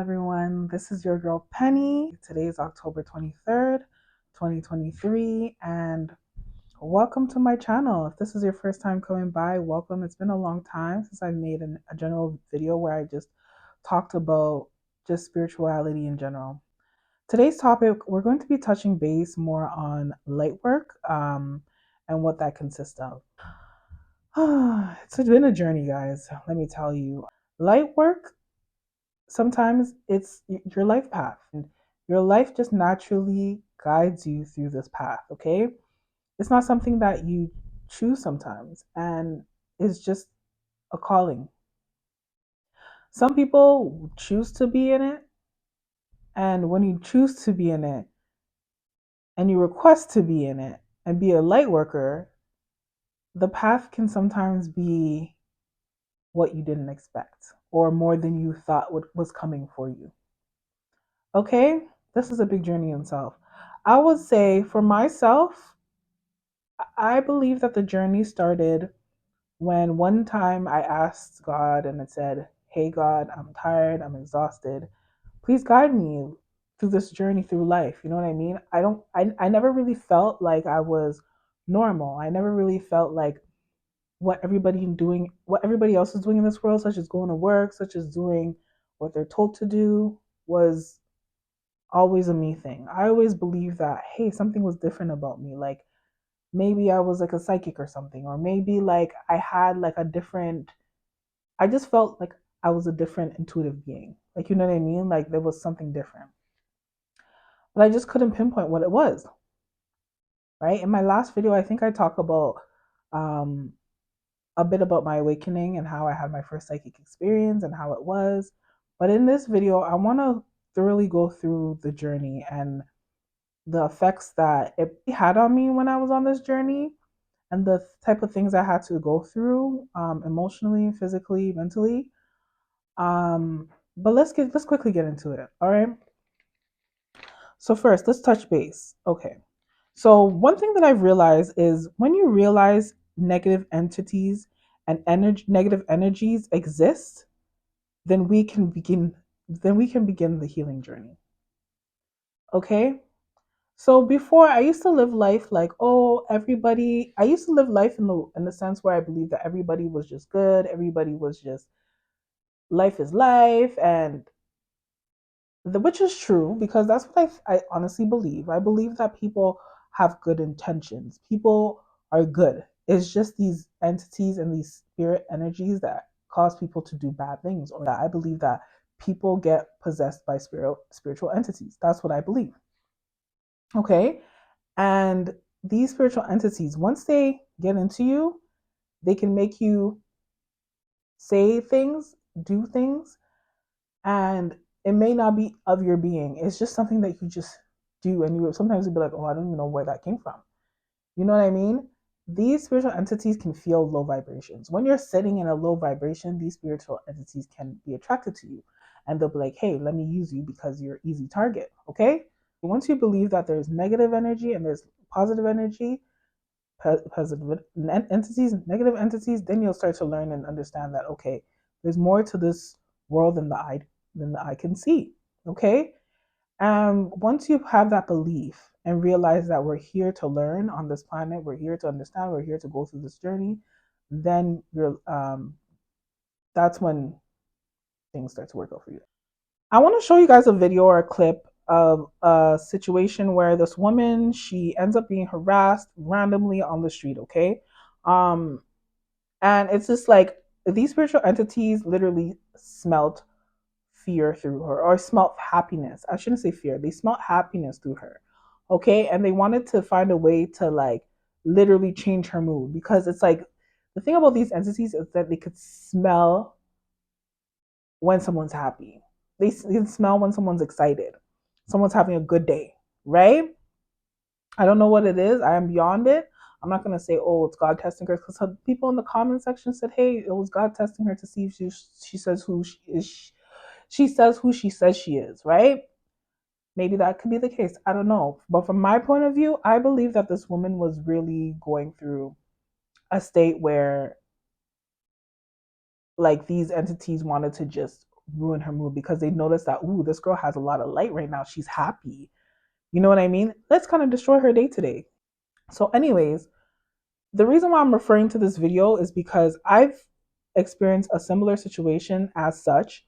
everyone. This is your girl Penny. Today is October 23rd, 2023, and welcome to my channel. If this is your first time coming by, welcome. It's been a long time since I made a general video where I just talked about just spirituality in general. Today's topic, we're going to be touching base more on light work and what that consists of. It's been a journey, guys. Let me tell you. Light work, sometimes it's your life path, and your life just naturally guides you through this path. Okay, it's not something that you choose sometimes, and it's just a calling. Some people choose to be in it, and when you choose to be in it and you request to be in it and be a light worker, the path can sometimes be what you didn't expect or more than you thought was coming for you. Okay, this is a big journey in itself. I would say for myself, I believe that the journey started when one time I asked God and it said, "Hey God, I'm tired, I'm exhausted. Please guide me through this journey through life." You know what I mean? I never really felt like I was normal. I never really felt like what everybody else is doing in this world, such as going to work, such as doing what they're told to do, was always a me thing. I always believed that, hey, something was different about me. Like maybe I was like a psychic or something, or maybe like I had like a different, I just felt like I was a different intuitive being. Like, you know what I mean? Like there was something different. But I just couldn't pinpoint what it was, right? In my last video, I think I talked about um, a bit about my awakening and how I had my first psychic experience and how it was. But in this video, I want to thoroughly go through the journey and the effects that it had on me when I was on this journey and the type of things I had to go through emotionally, physically, mentally. But let's quickly get into it. All right. So first, let's touch base. Okay. So one thing that I've realized is when you realize negative entities and negative energies exist, then we can begin the healing journey. Okay? So before I used to live life like, oh, everybody, I used to live life in the sense where I believed that everybody was just good, everybody was just life is life, and which is true because that's what I honestly believe. I believe that people have good intentions. People are good. It's just these entities and these spirit energies that cause people to do bad things, or that I believe that people get possessed by spiritual entities. That's what I believe. Okay? And these spiritual entities, once they get into you, they can make you say things, do things, and it may not be of your being. It's just something that you just do, and you sometimes you'll be like, "Oh, I don't even know where that came from." You know what I mean? These spiritual entities can feel low vibrations. When you're sitting in a low vibration, these spiritual entities can be attracted to you, and they'll be like, "Hey, let me use you because you're an easy target." Okay? Once you believe that there's negative energy and there's positive energy, positive entities, negative entities, then you'll start to learn and understand that okay, there's more to this world than the eye can see. Okay, and once you have that belief and realize that we're here to learn on this planet, we're here to understand, we're here to go through this journey, then you're that's when things start to work out for you. I want to show you guys a video or a clip of a situation where this woman, she ends up being harassed randomly on the street. Okay, um, and it's just like these spiritual entities literally smelt fear through her, or smelt happiness. I shouldn't say fear. They smelt happiness through her. Okay, and they wanted to find a way to like literally change her mood because it's like the thing about these entities is that they could smell when someone's happy. They can smell when someone's excited. Someone's having a good day, right? I don't know what it is. I am beyond it. I'm not gonna say, oh, it's God testing her, because people in the comment section said, hey, it was God testing her to see if she says who she is. She says who she says she is, right? Maybe that could be the case. I don't know. But from my point of view, I believe that this woman was really going through a state where like these entities wanted to just ruin her mood because they notice that, ooh, this girl has a lot of light right now. She's happy. You know what I mean? Let's kind of destroy her day today. So, anyways, the reason why I'm referring to this video is because I've experienced a similar situation as such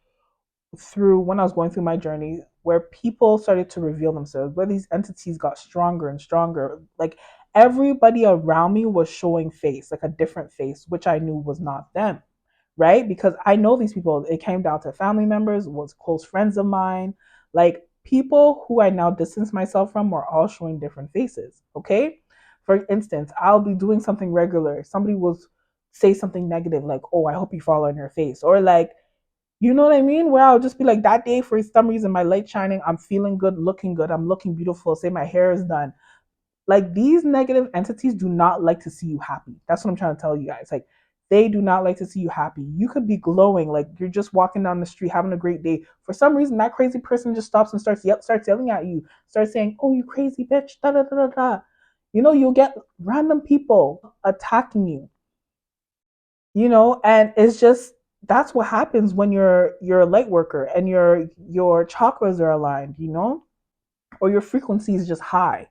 through when I was going through my journey where people started to reveal themselves, where these entities got stronger and stronger. Like everybody around me was showing face, like a different face, which I knew was not them, right? Because I know these people. It came down to family members, was close friends of mine, like people who I now distance myself from were all showing different faces. Okay. For instance, I'll be doing something regular. Somebody will say something negative, like, oh, I hope you fall on your face. Or like, you know what I mean? Where I'll just be like, that day, for some reason, my light shining, I'm feeling good, I'm looking beautiful, say my hair is done. Like these negative entities do not like to see you happy. That's what I'm trying to tell you guys. Like they do not like to see you happy. You could be glowing, like you're just walking down the street having a great day. For some reason, that crazy person just stops and starts yelling at you, starts saying, "Oh, you crazy bitch!" Da da da da da. You know, you'll get random people attacking you. You know, and it's just that's what happens when you're a light worker and your chakras are aligned. You know, or your frequency is just high.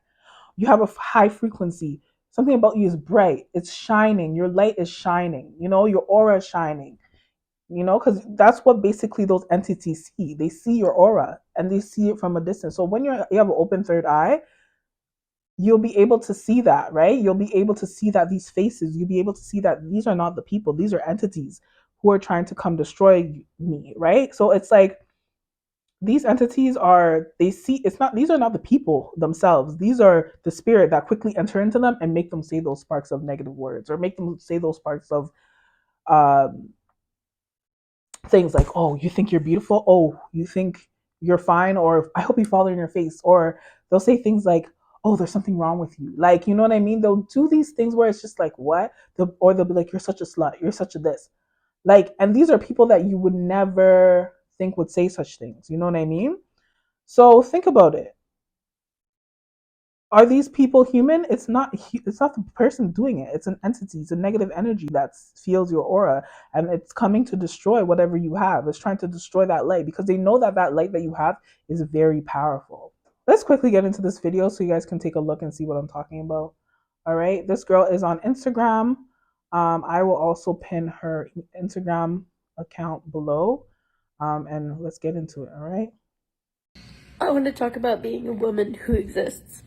You have a high frequency. Something about you is bright. It's shining. Your light is shining. You know, your aura is shining. You know, because that's what basically those entities see. They see your aura and they see it from a distance. So when you have an open third eye, you'll be able to see that, right? You'll be able to see that these faces, you'll be able to see that these are not the people, these are entities who are trying to come destroy me, right? So it's like these entities are they see it's not these are not the people themselves, these are the spirit that quickly enter into them and make them say those sparks of negative words or make them say those sparks of um, things like, oh, you think you're beautiful, oh, you think you're fine, or I hope you fall in your face, or they'll say things like, oh, there's something wrong with you, like, you know what I mean? They'll do these things where it's just like, what? Or they'll be like, you're such a slut, you're such a this, like, and these are people that you would never think would say such things, you know what I mean? So think about it. Are these people human? It's not the person doing it. It's an entity. It's a negative energy that feels your aura, and it's coming to destroy whatever you have. It's trying to destroy that light because they know that that light that you have is very powerful. Let's quickly get into this video so you guys can take a look and see what I'm talking about. All right, this girl is on Instagram. I will also pin her Instagram account below, and let's get into it. All right. I want to talk about being a woman who exists.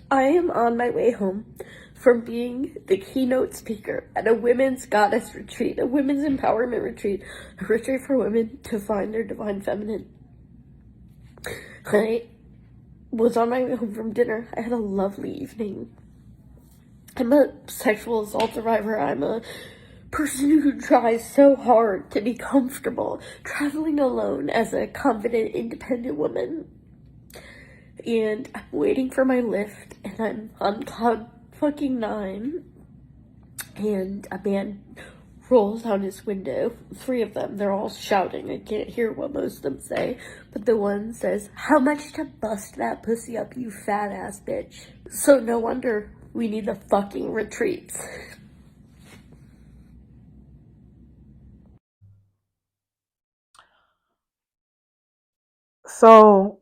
I am on my way home from being the keynote speaker at a women's goddess retreat, a women's empowerment retreat, a retreat for women to find their divine feminine. I was on my way home from dinner. I had a lovely evening. I'm a sexual assault survivor. I'm a person who tries so hard to be comfortable traveling alone as a confident, independent woman. And I'm waiting for my lift, and I'm on cloud fucking 9, and a man rolls down his window. 3 of them, they're all shouting. I can't hear what most of them say, but the one says, "How much to bust that pussy up, you fat ass bitch?" So no wonder we need the fucking retreats. So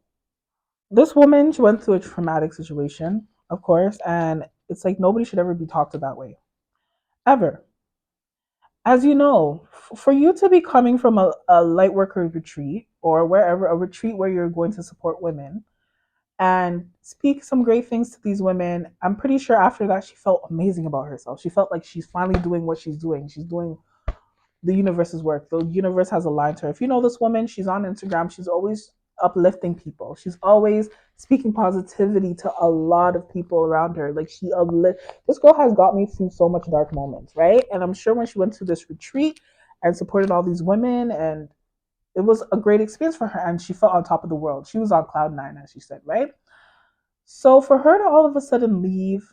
this woman, she went through a traumatic situation, of course, and it's like nobody should ever be talked to that way, ever. As you know, for you to be coming from a light worker retreat or wherever, a retreat where you're going to support women and speak some great things to these women, I'm pretty sure after that she felt amazing about herself. She felt like she's finally doing what she's doing. She's doing the universe's work. The universe has aligned to her. If you know this woman, she's on Instagram. She's always uplifting people. She's always speaking positivity to a lot of people around her. Like she uplift. This girl has got me through so much dark moments, right? And I'm sure when she went to this retreat and supported all these women, and it was a great experience for her. And she felt on top of the world. She was on cloud 9, as she said, right? So for her to all of a sudden leave,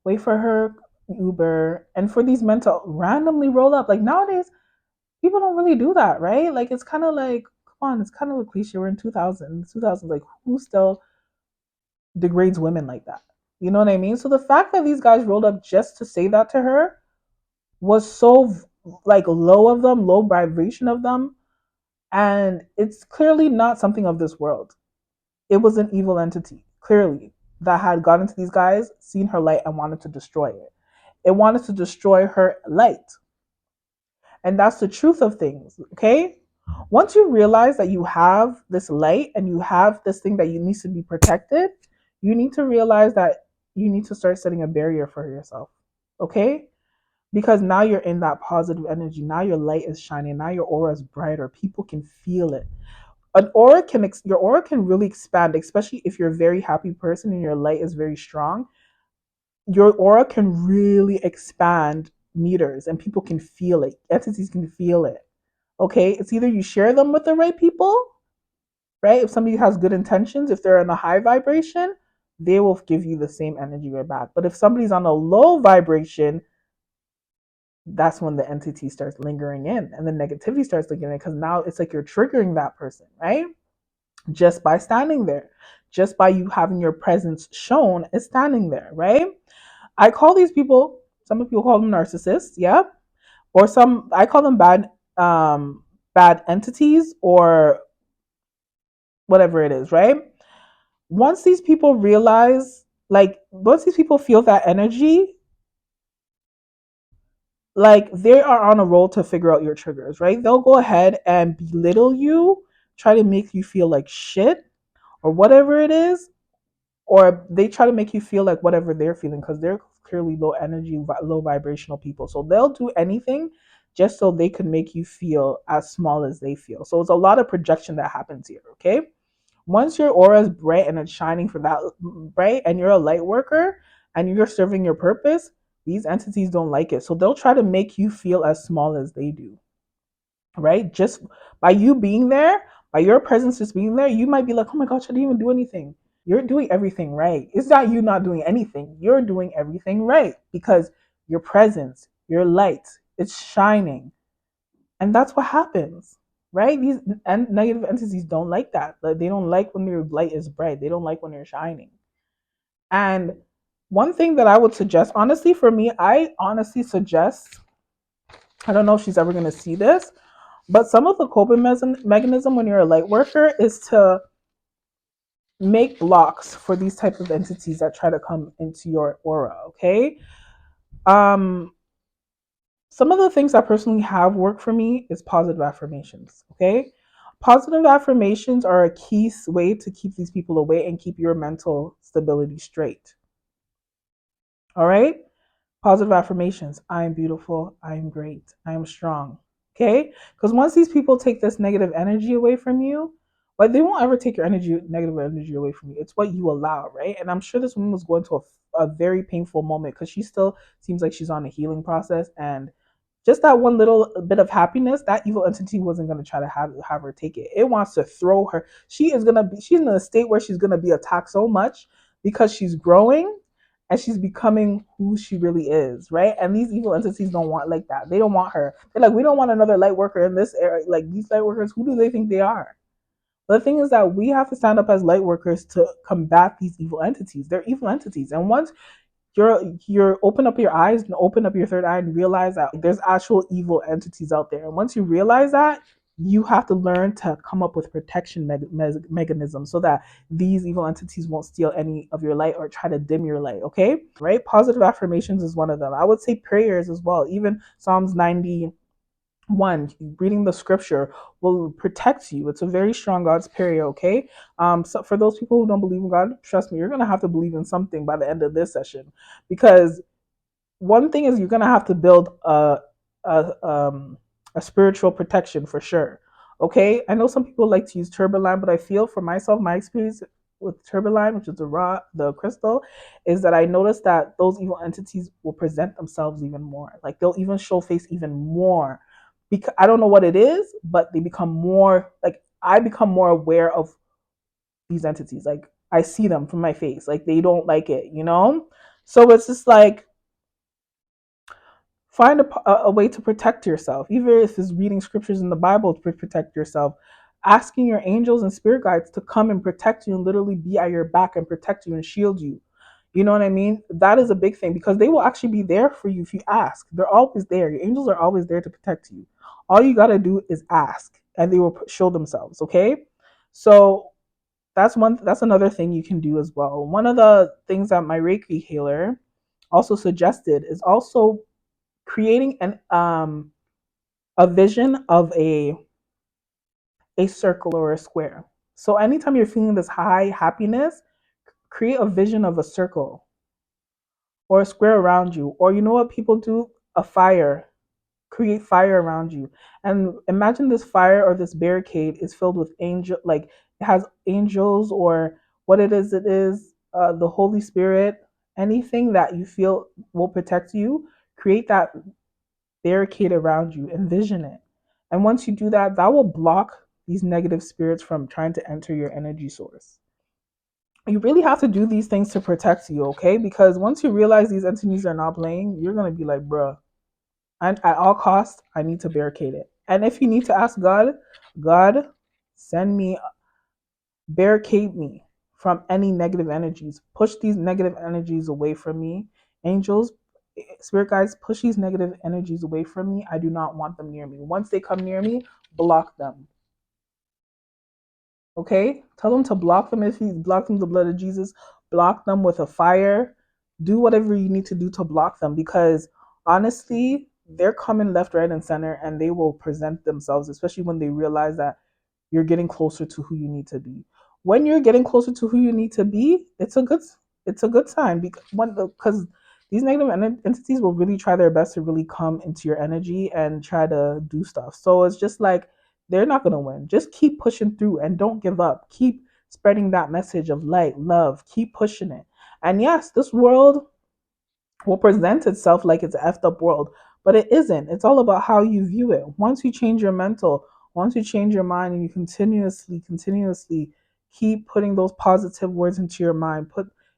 wait for her Uber, and for these men to randomly roll up, like nowadays people don't really do that, right? Like it's kind of like, come on, it's kind of a cliche. We're in 2000s, like who still degrades women like that? You know what I mean? So the fact that these guys rolled up just to say that to her was so like low of them, low vibration of them. And it's clearly not something of this world. It was an evil entity, clearly, that had gotten to these guys, seen her light, and wanted to destroy it. It wanted to destroy her light. And that's the truth of things, okay? Once you realize that you have this light and you have this thing that you need to be protected, you need to realize that you need to start setting a barrier for yourself, okay? Because now you're in that positive energy. Now your light is shining. Now your aura is brighter. People can feel it. Your aura can really expand, especially if you're a very happy person and your light is very strong. Your aura can really expand meters and people can feel it. Entities can feel it. Okay, it's either you share them with the right people, right? If somebody has good intentions, if they're in a high vibration, they will give you the same energy right back. But if somebody's on a low vibration, that's when the entity starts lingering in and the negativity starts lingering in because now it's like you're triggering that person, right? Just by standing there, just by you having your presence shown as standing there, right? I call these people, some people call them narcissists, yeah, or some I call them bad entities or whatever it is, right? Once these people realize, like, once these people feel that energy, like they are on a roll to figure out your triggers, right? They'll go ahead and belittle you, try to make you feel like shit or whatever it is, or they try to make you feel like whatever they're feeling because they're clearly low energy, low vibrational people. So they'll do anything just so they can make you feel as small as they feel. So it's a lot of projection that happens here, okay? Once your aura is bright and it's shining for that bright and you're a light worker and you're serving your purpose, these entities don't like it. So they'll try to make you feel as small as they do, right? Just by you being there, by your presence just being there, you might be like, oh my gosh, I didn't even do anything. You're doing everything right. It's not you not doing anything. You're doing everything right because your presence, your light, it's shining. And that's what happens, right? These negative entities don't like that. Like, they don't like when your light is bright. They don't like when you're shining. And one thing that I would suggest, honestly, for me, I honestly suggest, I don't know if she's ever going to see this, but some of the coping mechanism when you're a light worker is to make blocks for these type of entities that try to come into your aura, okay? Um, some of the things that personally have worked for me is positive affirmations, okay? Positive affirmations are a key way to keep these people away and keep your mental stability straight. All right? Positive affirmations. I am beautiful. I am great. I am strong. Okay? Because once these people take this negative energy away from you, like they won't ever take your negative energy away from you. It's what you allow, right? And I'm sure this woman was going to a very painful moment because she still seems like she's on a healing process. And just that one little bit of happiness, that evil entity wasn't going to try to have her take it. It wants to throw her. She's in a state where she's going to be attacked so much because she's growing and she's becoming who she really is, right? And these evil entities don't want like that. They don't want her. They're like, we don't want another light worker in this area. Like these light workers, who do they think they are? But the thing is that we have to stand up as light workers to combat these evil entities. They're evil entities. And once you're open up your eyes and open up your third eye and realize that there's actual evil entities out there. And once you realize that, you have to learn to come up with protection mechanisms so that these evil entities won't steal any of your light or try to dim your light, okay? Right? Positive affirmations is one of them. I would say prayers as well. Even Psalms 91, reading the scripture will protect you. It's a very strong God's prayer, okay? So for those people who don't believe in God, trust me, you're gonna have to believe in something by the end of this session, because one thing is you're gonna have to build a a spiritual protection for sure. Okay, I know some people like to use Turbaline, but I feel for myself, my experience with Turbaline, which is the crystal, is that I noticed that those evil entities will present themselves even more. Like they'll even show face even more. Because I don't know what it is, but they become more like I become more aware of these entities. Like I see them from my face. Like they don't like it, you know? So it's just like find a way to protect yourself, even if it's reading scriptures in the Bible to protect yourself, asking your angels and spirit guides to come and protect you and literally be at your back and protect you and shield you. You know what I mean? That is a big thing because they will actually be there for you if you ask. They're always there. Your angels are always there to protect you. All you got to do is ask. and they will show themselves. Okay, so that's another thing you can do as well. One of the things that my Reiki healer also suggested is also creating an a vision of a circle or a square. So anytime you're feeling this high happiness, create a vision of a circle or a square around you. Or you know what people do? A fire. Create fire around you. And imagine this fire or this barricade is filled with like it has angels or what it is, the Holy Spirit, anything that you feel will protect you. Create that barricade around you, envision it. And once you do that, that will block these negative spirits from trying to enter your energy source. You really have to do these things to protect you, okay? Because once you realize these entities are not playing, you're gonna be like, bruh, and at all costs, I need to barricade it. And if you need to ask God, God, send me, barricade me from any negative energies. Push these negative energies away from me. Angels, spirit guides, push these negative energies away from me. I do not want them near me. Once they come near me, block them. Okay? Tell them to block them. If you block them with the blood of Jesus, block them with a fire. Do whatever you need to do to block them because honestly, they're coming left, right, and center and they will present themselves, especially when they realize that you're getting closer to who you need to be. When you're getting closer to who you need to be, it's a good sign because these negative entities will really try their best to really come into your energy and try to do stuff. So it's just like they're not going to win. Just keep pushing through and don't give up. Keep spreading that message of light, love. Keep pushing it. And yes, this world will present itself like it's an effed up world, but it isn't. It's all about how you view it. Once you change your mental, once you change your mind and you continuously keep putting those positive words into your mind,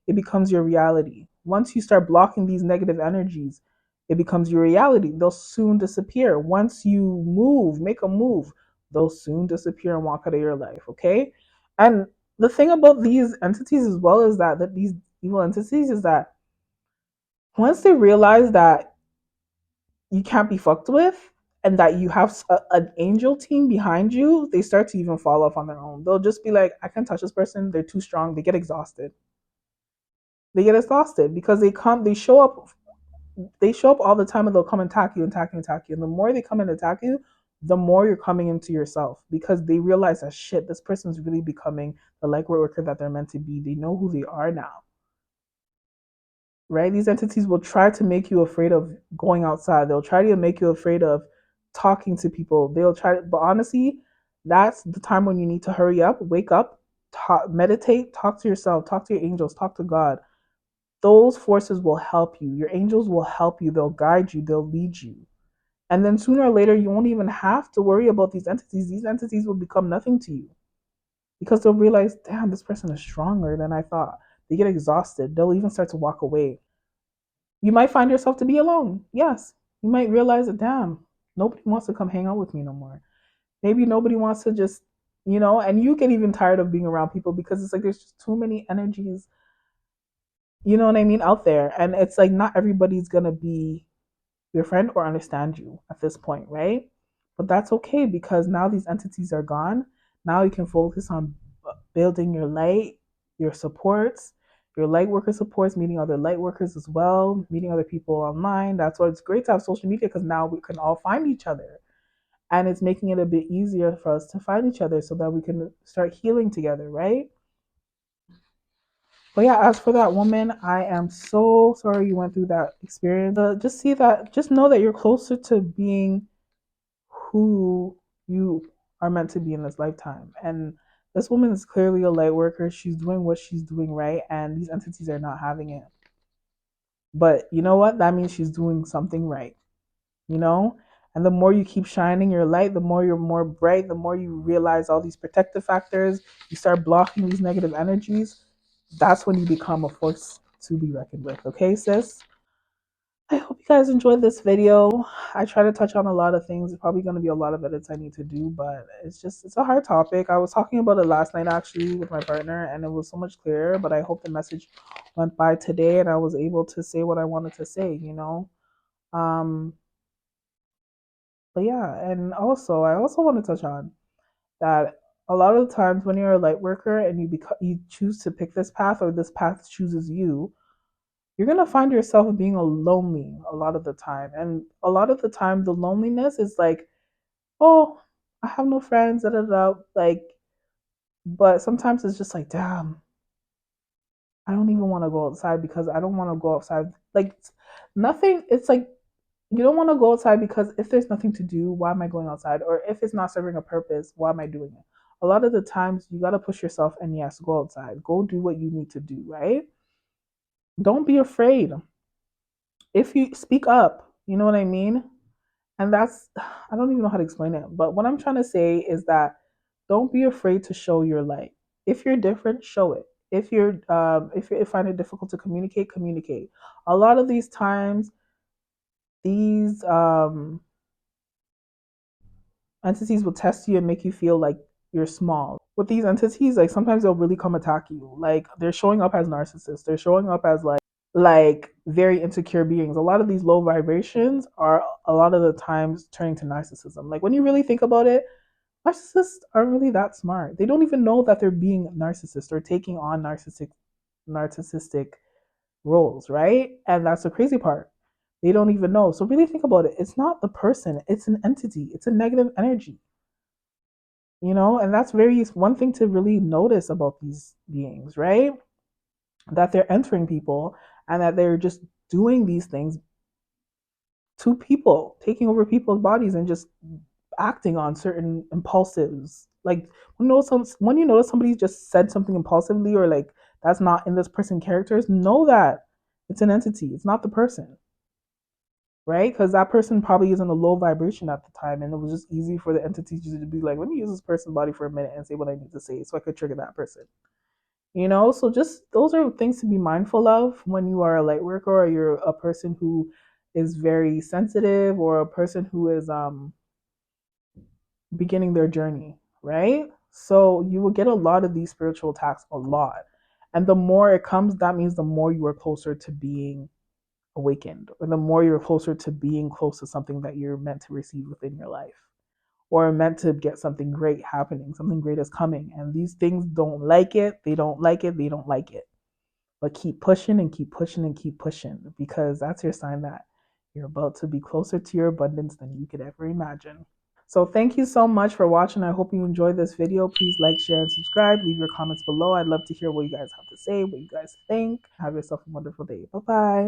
it becomes your reality. Once you start blocking these negative energies, it becomes your reality. They'll soon disappear. Once you make a move, they'll soon disappear and walk out of your life, okay? And the thing about these entities as well is that these evil entities is that once they realize that you can't be fucked with and that you have an angel team behind you, they start to even fall off on their own. They'll just be like, I can't touch this person. They're too strong. They get exhausted. They get exhausted because they show up all the time and they'll come and attack you and attack you and attack you. And the more they come and attack you, the more you're coming into yourself because they realize that shit, this person's really becoming the light worker that they're meant to be. They know who they are now, right? These entities will try to make you afraid of going outside. They'll try to make you afraid of talking to people. They'll try to, but honestly, that's the time when you need to hurry up, wake up, meditate, talk to yourself, talk to your angels, talk to God. Those forces will help you. Your angels will help you. They'll guide you. They'll lead you. And then sooner or later, you won't even have to worry about these entities. These entities will become nothing to you because they'll realize, damn, this person is stronger than I thought. They get exhausted. They'll even start to walk away. You might find yourself to be alone. Yes. You might realize that, damn, nobody wants to come hang out with me no more. Maybe nobody wants to just, and you get even tired of being around people because it's like there's just too many energies, you know what I mean, out there. And it's like not everybody's going to be your friend or understand you at this point, right? But that's okay because now these entities are gone. Now you can focus on building your light, your supports, your light worker supports, meeting other light workers as well, meeting other people online. That's why it's great to have social media because now we can all find each other. And it's making it a bit easier for us to find each other so that we can start healing together, right? But yeah, as for that woman, I am so sorry you went through that experience. Just know that you're closer to being who you are meant to be in this lifetime. And this woman is clearly a light worker. She's doing what she's doing right, and these entities are not having it. But you know what? That means she's doing something right, you know? And the more you keep shining your light, the more you're more bright, the more you realize all these protective factors, you start blocking these negative energies. That's when you become a force to be reckoned with. Okay, sis? I hope you guys enjoyed this video. I try to touch on a lot of things. It's probably going to be a lot of edits I need to do, but it's a hard topic. I was talking about it last night actually with my partner, and it was so much clearer. But I hope the message went by today and I was able to say what I wanted to say, you know? Um, but yeah, and also, I also want to touch on that a lot of the times when you're a light worker and you choose to pick this path, or this path chooses you, you're gonna find yourself being lonely a lot of the time. And a lot of the time, the loneliness is like, oh, I have no friends, da da da. Like, but sometimes it's just like, damn, I don't even want to go outside because I don't want to go outside. Like, nothing. It's like you don't want to go outside because if there's nothing to do, why am I going outside? Or if it's not serving a purpose, why am I doing it? A lot of the times, you got to push yourself and yes, go outside. Go do what you need to do, right? Don't be afraid. If you speak up, you know what I mean? And that's, I don't even know how to explain it. But what I'm trying to say is that don't be afraid to show your light. If you're different, show it. If you find it difficult to communicate, communicate. A lot of these times, these entities will test you and make you feel like you're small. With these entities, like sometimes they'll really come attack you. Like they're showing up as narcissists. They're showing up as like very insecure beings. A lot of these low vibrations are a lot of the times turning to narcissism. Like when you really think about it, narcissists aren't really that smart. They don't even know that they're being narcissists or taking on narcissistic roles, right? And that's the crazy part. They don't even know. So really think about it. It's not the person, it's an entity. It's a negative energy. And that's very one thing to really notice about these beings, right? That they're entering people and that they're just doing these things to people, taking over people's bodies and just acting on certain impulsives. Like when you notice somebody just said something impulsively or like that's not in this person's characters, know that it's an entity. It's not the person, right? Because that person probably is in a low vibration at the time, and it was just easy for the entity to be like, let me use this person's body for a minute and say what I need to say, so I could trigger that person. So just those are things to be mindful of when you are a light worker or you're a person who is very sensitive or a person who is beginning their journey, right? So you will get a lot of these spiritual attacks, a lot. And the more it comes, that means the more you are closer to being awakened, or the more you're closer to being close to something that you're meant to receive within your life, or meant to get something great happening, something great is coming. And these things don't like it, they don't like it, they don't like it. But keep pushing and keep pushing and keep pushing because that's your sign that you're about to be closer to your abundance than you could ever imagine. So thank you so much for watching. I hope you enjoyed this video. Please like, share, and subscribe. Leave your comments below. I'd love to hear what you guys have to say, what you guys think. Have yourself a wonderful day. Bye bye.